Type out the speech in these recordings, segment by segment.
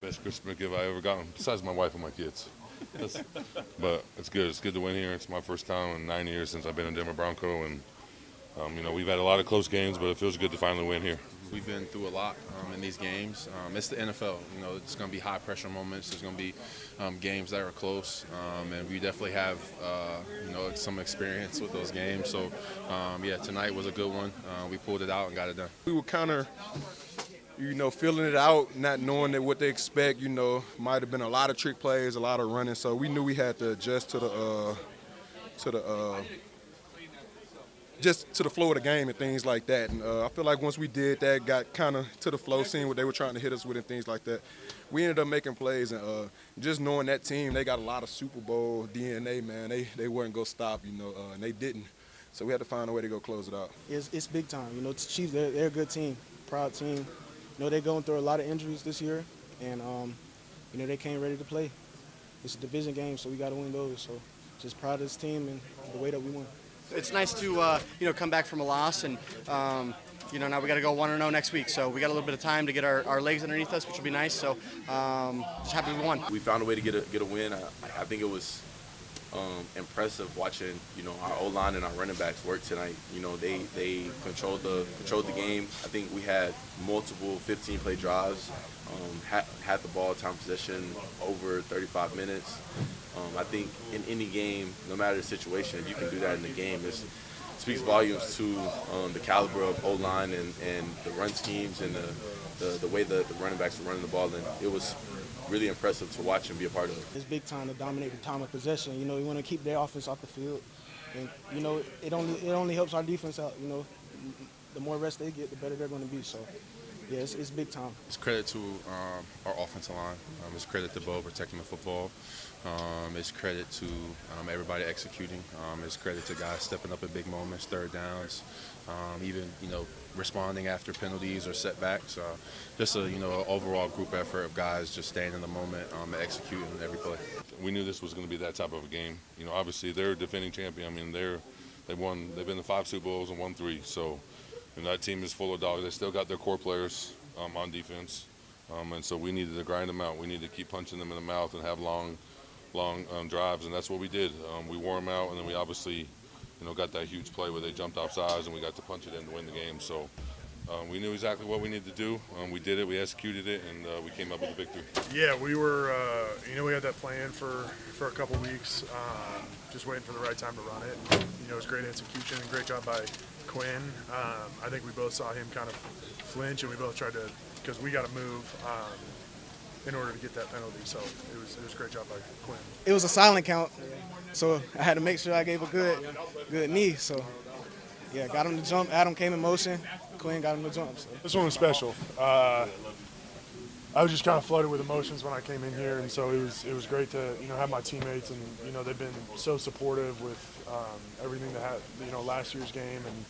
Best Christmas gift I ever gotten, besides my wife and my kids. But it's good. It's good to win here. It's my first time in 9 years since I've been a Denver Bronco, and we've had a lot of close games, but it feels good to finally win here. We've been through a lot in these games. It's the NFL. It's going to be high pressure moments. There's going to be games that are close, and we definitely have some experience with those games. So tonight was a good one. We pulled it out and got it done. We were kind of, feeling it out, not knowing that what they expect. Might have been a lot of trick plays, a lot of running. So we knew we had to adjust to the flow of the game and things like that. And I feel like once we did that, got kind of to the flow, seeing what they were trying to hit us with and things like that, we ended up making plays. And just knowing that team, they got a lot of Super Bowl DNA, man. They weren't going to stop, and they didn't. So we had to find a way to go close it out. It's big time. The Chiefs, they're a good team, proud team. They're going through a lot of injuries this year, and, they came ready to play. It's a division game, so we got to win those. So just proud of this team and the way that we won. It's nice to come back from a loss, and now we got to go 1-0 next week. So we got a little bit of time to get our legs underneath us, which will be nice. So just happy we won. We found a way to get a win. I think it was impressive watching our O-line and our running backs work tonight. They controlled the game. I think we had multiple 15-play drives. Had the ball time possession over 35 minutes. I think in any game, no matter the situation, if you can do that in the game, it speaks volumes to the caliber of O-line and the run schemes and the way the running backs were running the ball. And it was really impressive to watch and be a part of. It's big time to dominate the time of possession. We want to keep their offense off the field, and it only helps our defense out. The more rest they get, the better they're going to be. So. Yeah, it's big time. It's credit to our offensive line. It's credit to Bo protecting the football. It's credit to everybody executing. It's credit to guys stepping up at big moments, third downs, even responding after penalties or setbacks. Just a overall group effort of guys just staying in the moment and executing every play. We knew this was going to be that type of a game. Obviously they're a defending champion. They've been to 5 Super Bowls and won 3. So. And that team is full of dogs. They still got their core players on defense, and so we needed to grind them out. We needed to keep punching them in the mouth and have long drives, and that's what we did. We wore them out, and then we obviously, got that huge play where they jumped off sides, and we got to punch it in to win the game. So we knew exactly what we needed to do. We did it. We executed it, and we came up with a victory. Yeah, we were. We had that plan for a couple weeks, just waiting for the right time to run it. And, it was great execution and great job by Quinn. I think we both saw him kind of flinch, and we both tried to, because we got to move in order to get that penalty. So it was a great job by Quinn. It was a silent count, so I had to make sure I gave a good knee. So yeah, got him to jump. Adam came in motion. Quinn got him to jump. So. This one was special. I was just kind of flooded with emotions when I came in here, and so it was great to have my teammates, and they've been so supportive with everything that had last year's game, and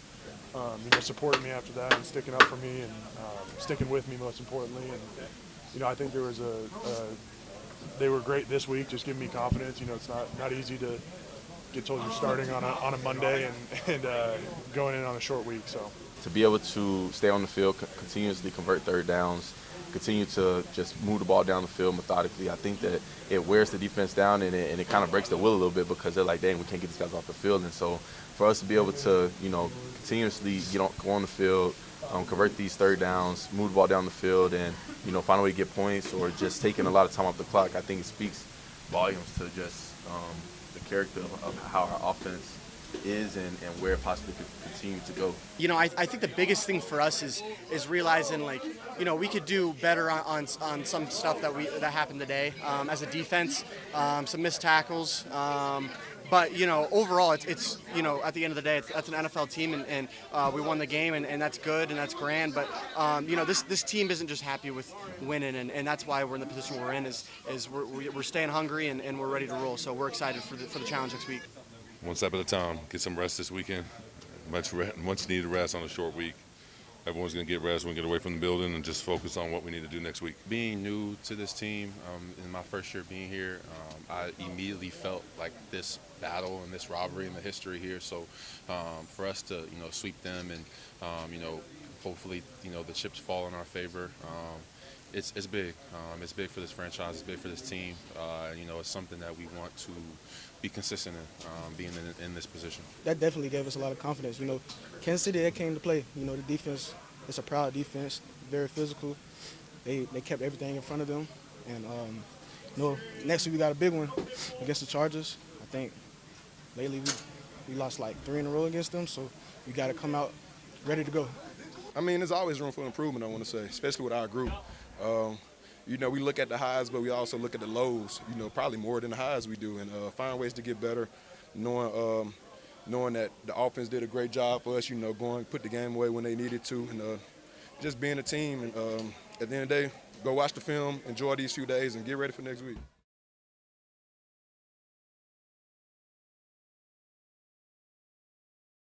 supporting me after that and sticking up for me and sticking with me most importantly. And I think there was they were great this week, just giving me confidence. It's not easy to get told you're starting on a Monday and going in on a short week. So to be able to stay on the field, continuously convert third downs, continue to just move the ball down the field methodically, I think that it wears the defense down and it kind of breaks the will a little bit, because they're like, dang, we can't get these guys off the field. And so for us to be able to, continuously go on the field, convert these third downs, move the ball down the field, and, find a way to get points or just taking a lot of time off the clock, I think it speaks volumes to just the character of how our offense is and where it possibly could continue to go. I think the biggest thing for us is realizing, we could do better on some stuff that happened today as a defense, some missed tackles. But overall, it's at the end of the day, that's an NFL team, and we won the game, and that's good and that's grand. But this team isn't just happy with winning, and that's why we're in the position we're in. Is we're staying hungry and we're ready to roll. So we're excited for the challenge next week. One step at a time. Get some rest this weekend. Much needed rest on a short week. Everyone's going to get rest when we get away from the building and just focus on what we need to do next week. Being new to this team, in my first year being here, I immediately felt like this battle and this rivalry and the history here. So for us to sweep them and hopefully the chips fall in our favor. it's big. It's big for this franchise. It's big for this team. It's something that we want to be consistent in, being in this position. That definitely gave us a lot of confidence. Kansas City, they came to play. The defense, it's a proud defense, very physical. They kept everything in front of them. And, next week we got a big one against the Chargers. I think lately we lost like 3 in a row against them, so we got to come out ready to go. I mean, there's always room for improvement, I want to say, especially with our group. We look at the highs, but we also look at the lows, probably more than the highs we do, and find ways to get better, knowing that the offense did a great job for us, put the game away when they needed to, and just being a team. And at the end of the day, go watch the film, enjoy these few days, and get ready for next week.